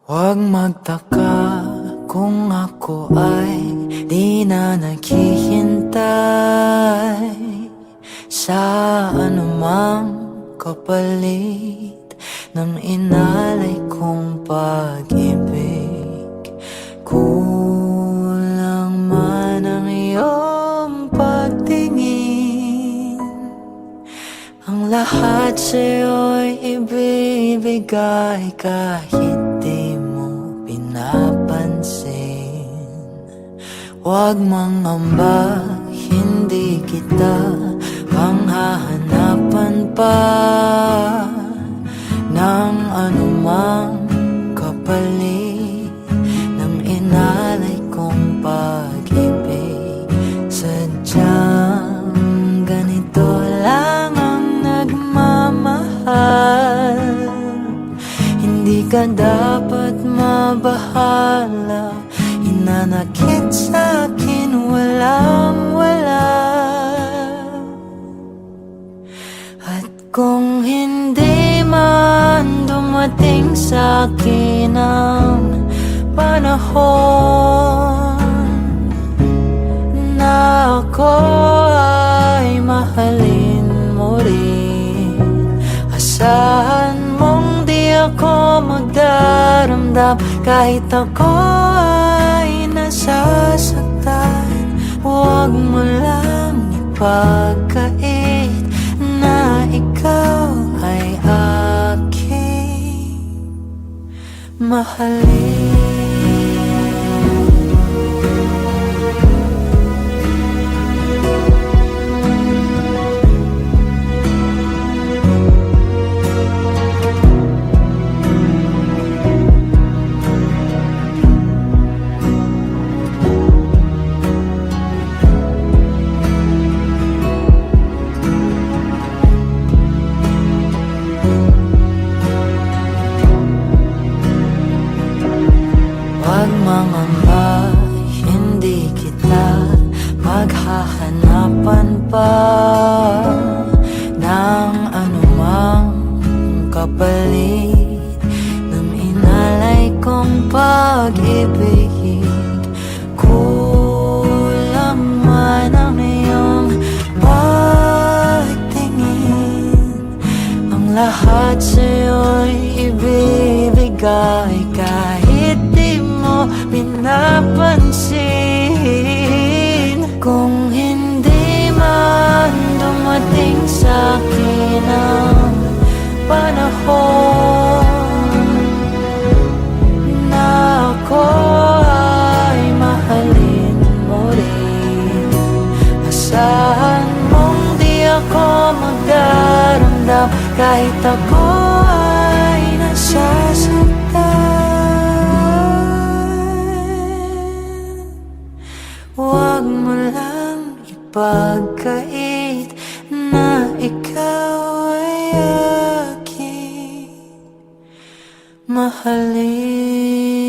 Huwag magtaka kung ako ay di na naghihintay sa anumang kapalit ng inalay kong pag-ibig. Kulang man ang iyong pagtingin, ang lahat sa'yo'y ibibigay kahit di mo pinapansin. Huwag mangamba, hindi kita panghahanapan pa ng anumang kapalit ng inalay kong pag-ibig. Sadyang ganito lang ang nagmamahal, hindi ka dapat mabahala. Hinanakit sa'kin walang-wala, at kung hindi man dumating sa'kin ang panahon na ako ay mahalin mo rin, asahan mong di ako magdaramdam kahit ako ay nasasaktan. Huwag mo lang ipagkait na ikaw ay aking mahalin. Huwag mangamba, hindi kita maghahanapan pa ng anumang kapalit ng inalay kong pag-ibig. Kulang man ang iyong pagtingin, ang lahat sa'yo'y ibibigay kahit di mo pinapansin. Kung hindi man dumating sa'kin ang panahon na ako ay mahalin mo rin, asahan mong di ako magdaramdam kahit ako ay nasasaktan. Huwag mo lang ipagkait na ikaw ay aking mahalin.